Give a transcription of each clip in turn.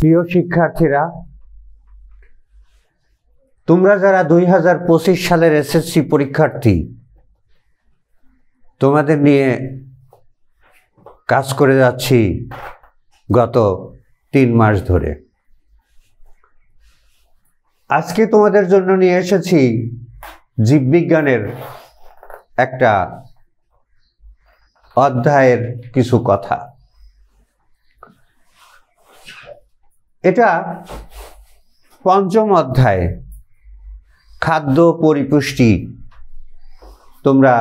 প্রিয় শিক্ষার্থীরা, তোমরা যারা 2025 সালের এসএসসি পরীক্ষার্থী, তোমাদের নিয়ে কাজ করে যাচ্ছি গত 3 মাস ধরে। আজকে তোমাদের জন্য নিয়ে এসেছি জীববিজ্ঞানের একটা অধ্যায়ের কিছু কথা। এটা 5ম অধ্যায়, খাদ্য পরিপুষ্টি। তোমরা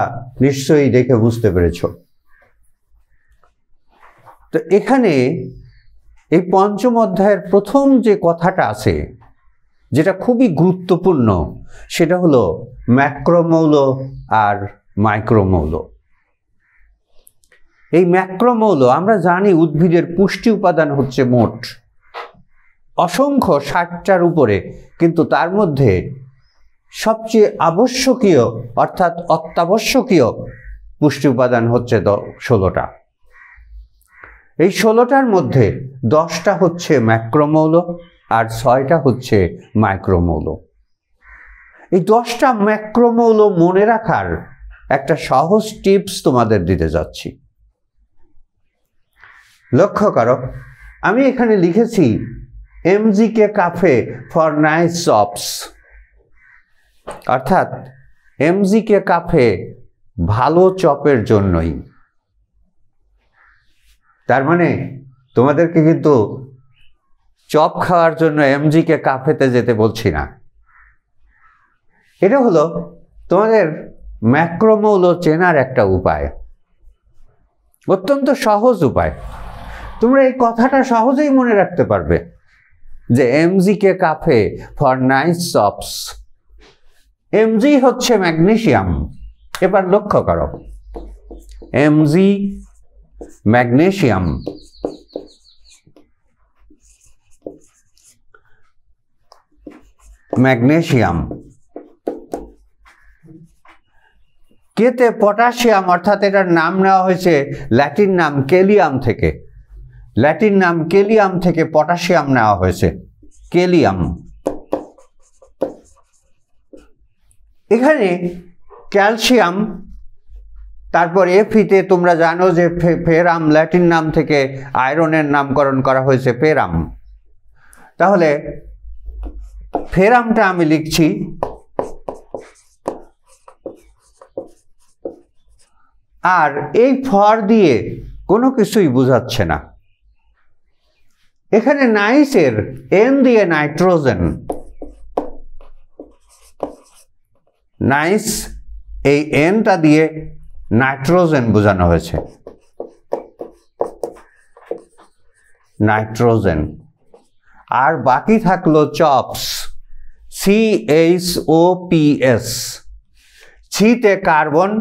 নিশ্চয়ই দেখে বুঝতে পেরেছ। তো এখানে এই 5ম অধ্যায়ের প্রথম যে কথাটা আছে, যেটা খুবই গুরুত্বপূর্ণ, সেটা হলো ম্যাক্রোমৌল আর মাইক্রোমৌল। এই ম্যাক্রোমৌল, আমরা জানি উদ্ভিদের পুষ্টি উপাদান হচ্ছে মোট অসংখ্য 60টার উপরে, কিন্তু তার মধ্যে সবচেয়ে আবশ্যকীয় অর্থাৎ অত্যাবশ্যকীয় পুষ্টি উপাদান হচ্ছে 16টা। এই 16টার মধ্যে 10টা হচ্ছে ম্যাক্রোমৌল আর 6টা হচ্ছে মাইক্রোমৌল। এই 10টা ম্যাক্রোমৌল মনে রাখার একটা সহজ টিপস তোমাদের দিতে যাচ্ছি। লক্ষ্য করো, আমি এখানে লিখেছি এমজিকে কাফে ফর নাইস চপস, অর্থাৎ এমজিকে কাফে ভালো চপের জন্যই। তার মানে তোমাদেরকে কিন্তু চপ খাওয়ার জন্য এমজিকে কাফেতে যেতে বলছি না। এটা হলো তোমাদের ম্যাক্রোমৌল চেনার একটা উপায়, অত্যন্ত সহজ উপায়। তোমরা এই কথাটা সহজেই মনে রাখতে পারবে যে এমজিকে cafe for nice chops. MG হচ্ছে ম্যাগনেসিয়াম। এবার লক্ষ্য করো, এমজি ম্যাগনেসিয়াম। ম্যাগনেসিয়াম কেতে পটাশিয়াম, অর্থাৎ এটার নাম নেওয়া হয়েছে ল্যাটিন নাম কেলিয়াম থেকে। ল্যাটিন নাম কেলিয়াম থেকে পটাশিয়াম নেওয়া হয়েছে, কেলিয়াম। এখানে ক্যালসিয়াম, তারপর এফিতে তোমরা জানো যে ফেরাম, ল্যাটিন নাম থেকে আয়রনের নামকরণ করা হয়েছে ফেরাম। তাহলে ফেরামটা আমি লিখছি আর এই ফর দিয়ে কোনো কিছুই বোঝাচ্ছে না। এখানে নাইসের এন দিয়ে নাইট্রোজেন, নাইস এই এনটা দিয়ে নাইট্রোজেন বোঝানো হয়েছে, নাইট্রোজেন। আর বাকি থাকলো চপস, CHOPS। সিতে কার্বন,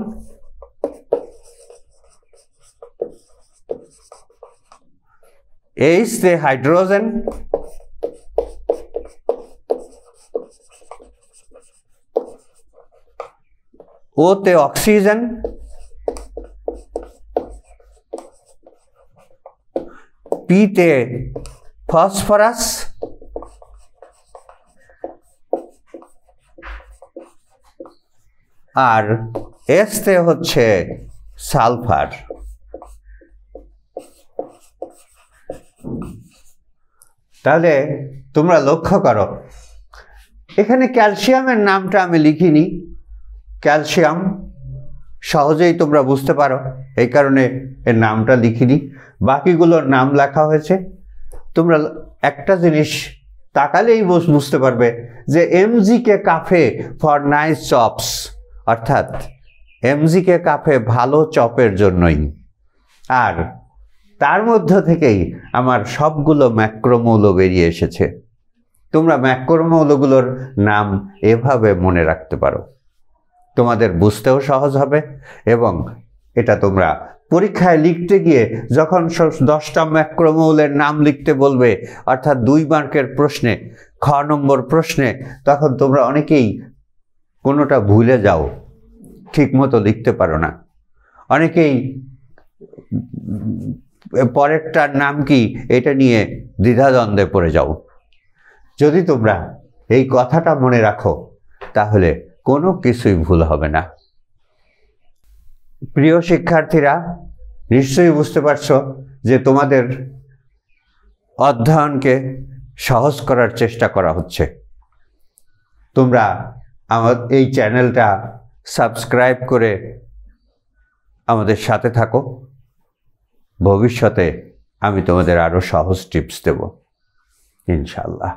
এইচ তে হাইড্রোজেন, ও তে অক্সিজেন, পি তে ফসফরাস, আর এস তে হচ্ছে সালফার। তাহলে তোমরা লক্ষ্য করো, এখানে ক্যালসিয়ামের নামটা আমি লিখিনি। ক্যালসিয়াম সহজেই তোমরা বুঝতে পারো, এই কারণে এর নামটা লিখিনি। বাকিগুলোর নাম লেখা হয়েছে। তোমরা একটা জিনিস তাকালেই বুঝতে পারবে যে এমজিকে কাফে ফর নাইস চপস, অর্থাৎ এমজিকে কাফে ভালো চপের জন্যই। আর তার মধ্য থেকেই আমার সবগুলো ম্যাক্রোমৌল বেরিয়ে এসেছে। তোমরা ম্যাক্রোমৌলগুলোর নাম এভাবে মনে রাখতে পারো, তোমাদের বুঝতেও সহজ হবে। এবং এটা তোমরা পরীক্ষায় লিখতে গিয়ে যখন 10টা ম্যাক্রোমৌলের নাম লিখতে বলবে, অর্থাৎ 2 মার্কের প্রশ্নে, খ নম্বর প্রশ্নে, তখন তোমরা অনেকেই কোনোটা ভুলে যাও, ঠিক মতো লিখতে পারো না। অনেকেই পরেরটার নাম কি এটা নিয়ে দ্বিধাদ্বন্দ্বে পড়ে যাও। যদি তোমরা এই কথাটা মনে রাখো তাহলে কোনো কিছুই ভুল হবে না। প্রিয় শিক্ষার্থীরা, নিশ্চয়ই বুঝতে পারছো যে তোমাদের অধ্যয়নকে সহজ করার চেষ্টা করা হচ্ছে। তোমরা আমার এই চ্যানেলটা সাবস্ক্রাইব করে আমাদের সাথে থাকো। ভবিষ্যতে আমি তোমাদের আরো সহজ টিপস দেব ইনশাআল্লাহ।